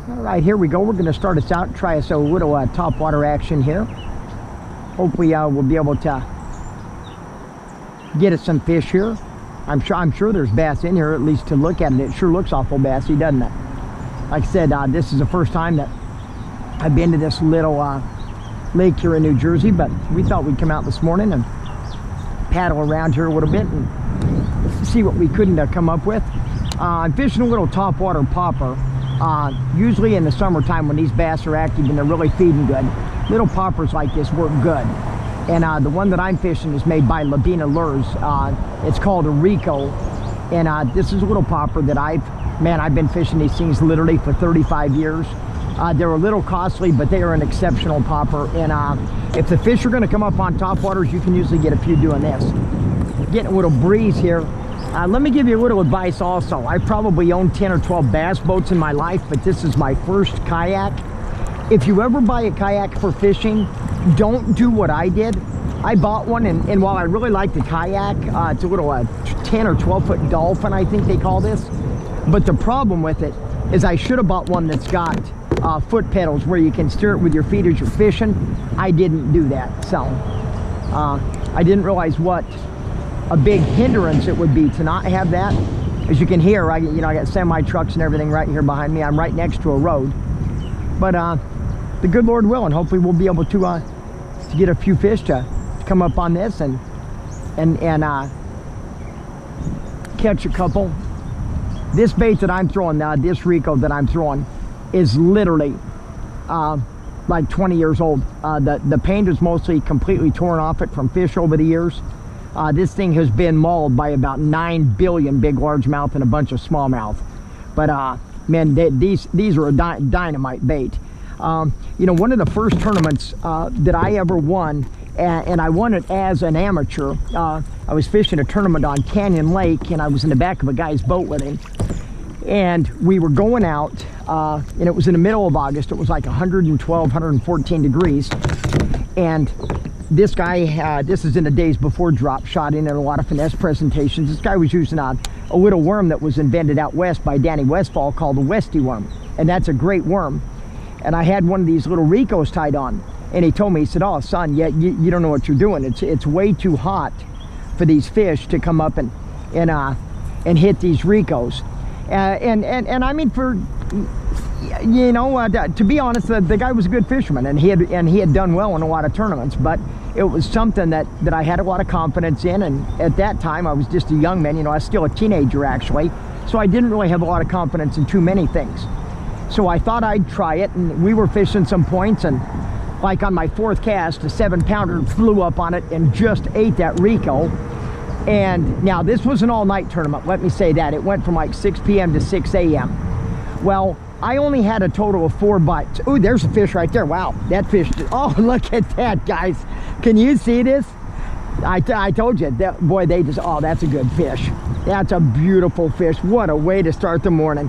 All right, here we go. We're going to start us out, try us a little top water action here. Hopefully we'll be able to get us some fish here. I'm sure there's bass in here, at least to look at it. It sure looks awful bassy, doesn't it? Like I said, this is the first time that I've been to this little lake here in New Jersey, but we thought we'd come out this morning and paddle around here a little bit and see what we couldn't come up with. I'm fishing a little topwater popper. Usually in the summertime when these bass are active and they're really feeding good, little poppers like this work good. And the one that I'm fishing is made by Ladina Lures. It's called a Rico, and this is a little popper that I've been fishing these things literally for 35 years. They're a little costly, but they are an exceptional popper. And if the fish are going to come up on top waters, you can usually get a few doing this. Getting a little breeze here. Let me give you a little advice also. I probably owned 10 or 12 bass boats in my life, but this is my first kayak. If you ever buy a kayak for fishing, don't do what I did. I bought one, and while I really like the kayak, it's a little 10 or 12 foot dolphin, I think they call this. But the problem with it is I should have bought one that's got foot pedals where you can steer it with your feet as you're fishing. I didn't do that, so I didn't realize what a big hindrance it would be to not have that. As you can hear, I got semi trucks and everything right here behind me. I'm right next to a road, but the good Lord willing, hopefully we'll be able to get a few fish to come up on this and catch a couple. This bait that I'm throwing, this Rico that I'm throwing, is literally like 20 years old. The paint is mostly completely torn off it from fish over the years. This thing has been mauled by about 9 billion big largemouth and a bunch of smallmouth. But man, these are a dynamite bait. One of the first tournaments that I ever won, and I won it as an amateur. I was fishing a tournament on Canyon Lake, and I was in the back of a guy's boat with him. And we were going out, and it was in the middle of August. It was like 112, 114 degrees. And this guy, this is in the days before drop shotting and a lot of finesse presentations. This guy was using a little worm that was invented out west by Danny Westfall called the Westy worm. And that's a great worm. And I had one of these little Ricos tied on. And he told me, he said, "Oh, son, you don't know what you're doing. It's way too hot for these fish to come up and hit these Ricos." And I mean, for to be honest, the guy was a good fisherman, and he had done well in a lot of tournaments. But it was something that I had a lot of confidence in. And at that time, I was just a young man. I was still a teenager actually, so I didn't really have a lot of confidence in too many things. So I thought I'd try it, and we were fishing some points, and like on my fourth cast, a 7-pounder flew up on it and just ate that Rico. And now this was an all-night tournament, let me say that. It went from like 6 p.m. to 6 a.m. Well, I only had a total of 4 bites. Oh, there's a fish right there. Wow, that fish. Oh, look at that, guys. Can you see this? I told you, boy, oh, that's a good fish. That's a beautiful fish. What a way to start the morning.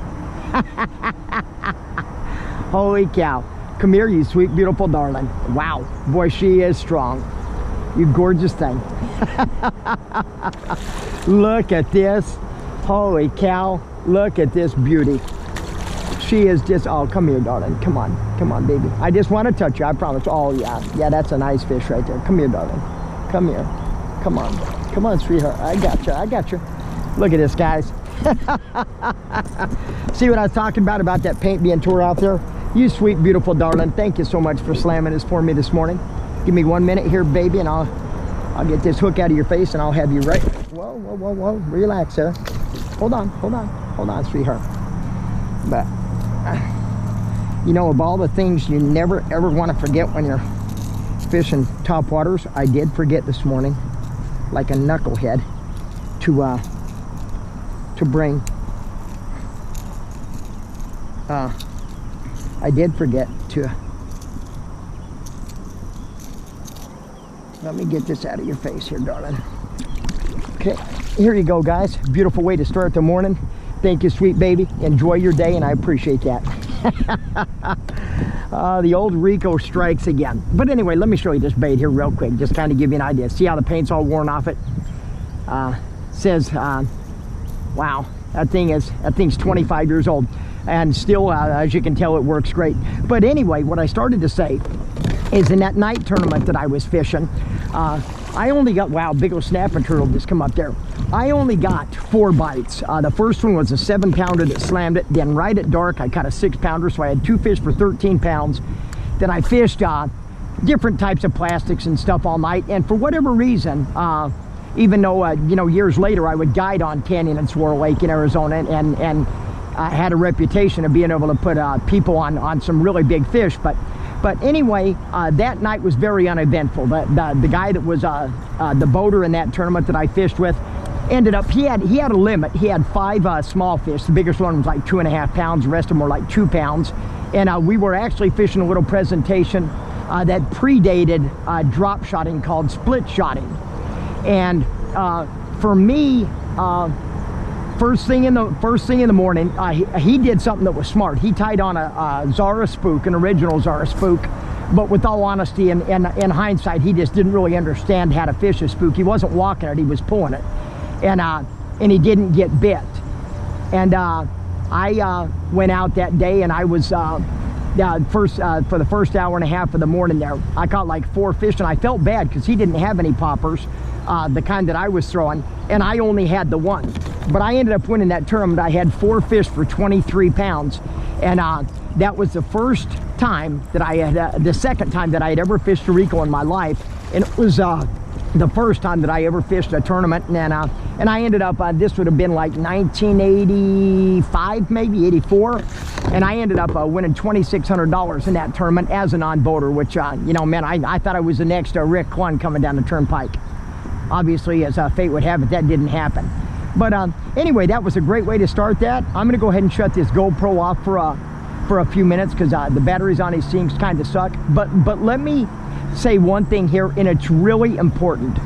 Holy cow. Come here, you sweet, beautiful darling. Wow, boy, she is strong. You gorgeous thing. Look at this. Holy cow. Look at this beauty. She is just, oh, come here, darling. Come on, baby. I just want to touch you, I promise. Oh, yeah, that's a nice fish right there. Come here, darling. Come here. Come on, sweetheart. I got you. Look at this, guys. See what I was talking about that paint being tore out there? You sweet, beautiful darling. Thank you so much for slamming this for me this morning. Give me 1 minute here, baby, and I'll get this hook out of your face, and I'll have you right. Whoa. Relax there. Hold on, sweetheart. But of all the things you never ever want to forget when you're fishing top waters, I did forget this morning, like a knucklehead, to bring. I did forget to. Let me get this out of your face here, darling. Okay, here you go, guys. Beautiful way to start the morning. Thank you, sweet baby. Enjoy your day, and I appreciate that. The old Rico strikes again. But anyway, let me show you this bait here real quick, just kind of give you an idea. See how the paint's all worn off it? Says, wow, that thing's 25 years old. and still, as you can tell, it works great. But anyway, what I started to say is in that night tournament that I was fishing, I only got, wow, big old snapping turtle just come up there. I only got 4 bites. The first one was a 7-pounder that slammed it. Then right at dark, I caught a 6-pounder, so I had 2 fish for 13 pounds. Then I fished different types of plastics and stuff all night. And for whatever reason, even though, you know, years later I would guide on Canyon and Swirl Lake in Arizona and had a reputation of being able to put people on some really big fish. But anyway, that night was very uneventful. The guy that was the boater in that tournament that I fished with ended up, he had a limit. He had 5 small fish. The biggest one was like 2.5 pounds. The rest of them were like 2 pounds. And we were actually fishing a little presentation that predated drop shotting called split shotting. And for me, first thing in the morning, he did something that was smart. He tied on a Zara spook, an original Zara spook, but with all honesty and in hindsight, he just didn't really understand how to fish a spook. He wasn't walking it, he was pulling it, and he didn't get bit. And I went out that day, and I was for the first hour and a half of the morning there, I caught like 4 fish, and I felt bad because he didn't have any poppers, the kind that I was throwing, and I only had the 1. But I ended up winning that tournament. I had 4 fish for 23 pounds. And that was the first time that I had, the second time that I had ever fished a Rico in my life. And it was the first time that I ever fished a tournament. And I ended up, this would have been like 1985, maybe 84. And I ended up winning $2,600 in that tournament as a non-boater, which, you know, man, I thought I was the next Rick Clunn coming down the turnpike. Obviously, as fate would have it, that didn't happen. But anyway, that was a great way to start that. I'm gonna go ahead and shut this GoPro off for a few minutes because the batteries on these things kind of suck. But let me say one thing here, and it's really important.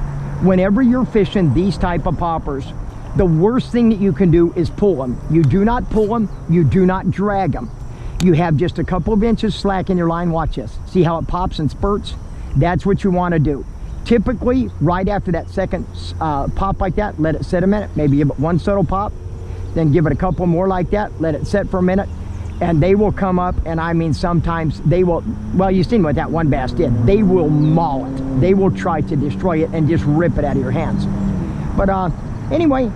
Whenever you're fishing these type of poppers, the worst thing that you can do is pull them. You do not pull them, you do not drag them. You have just a couple of inches slack in your line. Watch this. See how it pops and spurts? That's what you want to do. Typically, right after that second pop like that, let it sit a minute, maybe give it 1 subtle pop, then give it a couple more like that, let it sit for a minute, and they will come up, and I mean sometimes they will, well, you've seen what that one bass did. They will maul it. They will try to destroy it and just rip it out of your hands. But anyway,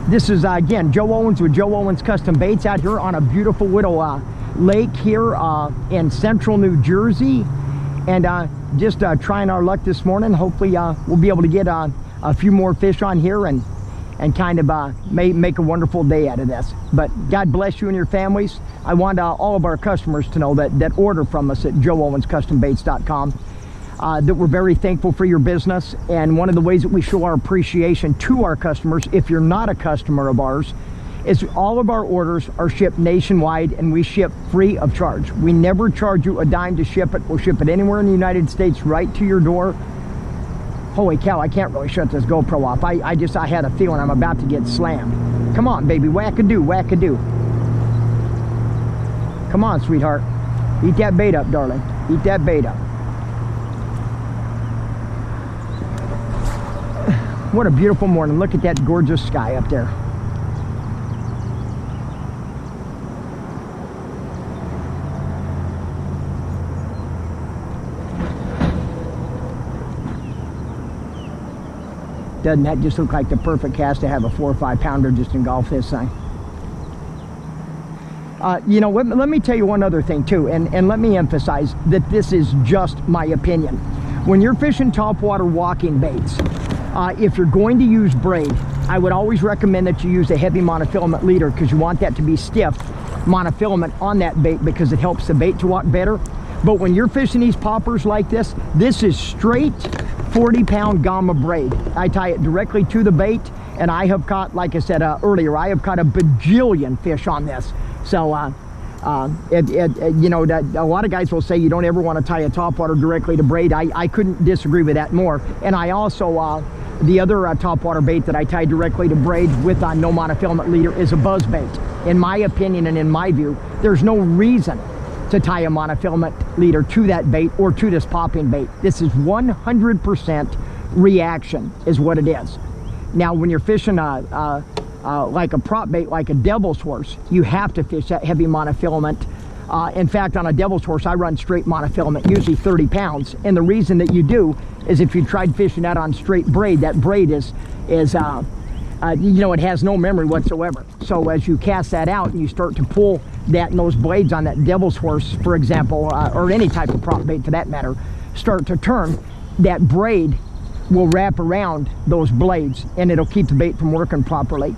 this is, again, Joe Owens with Joe Owens Custom Baits out here on a beautiful little lake here in central New Jersey. And just trying our luck this morning. Hopefully we'll be able to get a few more fish on here and kind of make a wonderful day out of this. But God bless you and your families. I want all of our customers to know that order from us at joeowenscustombaits.com, that we're very thankful for your business. And one of the ways that we show our appreciation to our customers, if you're not a customer of ours, is all of our orders are shipped nationwide, and we ship free of charge. We never charge you a dime to ship it. We'll ship it anywhere in the United States right to your door. Holy cow, I can't really shut this GoPro off. I had a feeling I'm about to get slammed. Come on, baby, wackadoo, wackadoo. Come on, sweetheart. Eat that bait up, darling. Eat that bait up. What a beautiful morning. Look at that gorgeous sky up there. Doesn't that just look like the perfect cast to have a 4 or 5 pounder just engulf this thing? You know, let me tell you one other thing too, and let me emphasize that this is just my opinion. When you're fishing topwater walking baits, if you're going to use braid, I would always recommend that you use a heavy monofilament leader, because you want that to be stiff monofilament on that bait, because it helps the bait to walk better. But when you're fishing these poppers like this is straight 40-pound Gamma braid. I tie it directly to the bait, and I have caught, like I said earlier, I have caught a bajillion fish on this. So, you know, a lot of guys will say you don't ever want to tie a topwater directly to braid. I couldn't disagree with that more. And I also, the other topwater bait that I tie directly to braid with no monofilament leader is a buzz bait. In my opinion and in my view, there's no reason to tie a monofilament leader to that bait or to this popping bait. This is 100% reaction is what it is. Now, when you're fishing like a prop bait, like a devil's horse, you have to fish that heavy monofilament. In fact, on a devil's horse, I run straight monofilament, usually 30 pounds. And the reason that you do is if you tried fishing that on straight braid, that braid is you know, it has no memory whatsoever. So as you cast that out and you start to pull that and those blades on that devil's horse, for example, or any type of prop bait for that matter, start to turn, that braid will wrap around those blades and it'll keep the bait from working properly.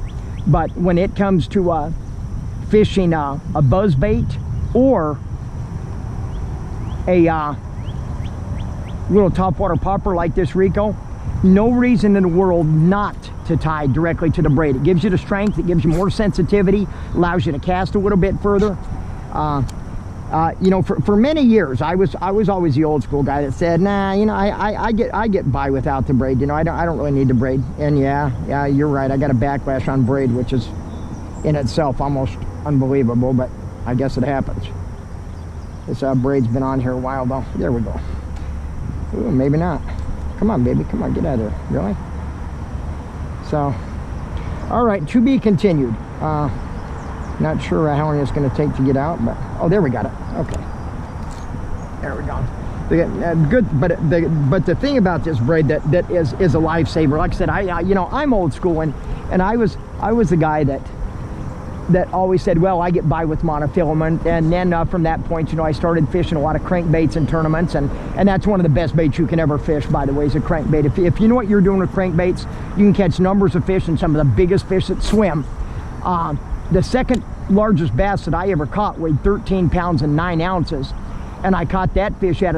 But when it comes to fishing a buzz bait or a little topwater popper like this Rico, no reason in the world not to tie directly to the braid. It gives you the strength, it gives you more sensitivity, allows you to cast a little bit further. You know, for many years, I was always the old school guy that said, nah, you know, I get by without the braid. You know, I don't really need the braid. And yeah, you're right. I got a backlash on braid, which is in itself almost unbelievable, but I guess it happens. This braid's been on here a while though. There we go. Ooh, maybe not. Come on, baby. Come on, get out of there. Really? So, all right, to be continued. Not sure how long it's going to take to get out, but oh, there we got it. Okay, there we go. Good, but the thing about this braid that is a lifesaver. Like I said, you know, I'm old school, and I was the guy that always said, well, I get by with monofilament. And then from that point, you know, I started fishing a lot of crankbaits in tournaments, and that's one of the best baits you can ever fish, by the way, is a crankbait. If you know what you're doing with crankbaits, you can catch numbers of fish and some of the biggest fish that swim. The second largest bass that I ever caught weighed 13 pounds and 9 ounces, and I caught that fish at a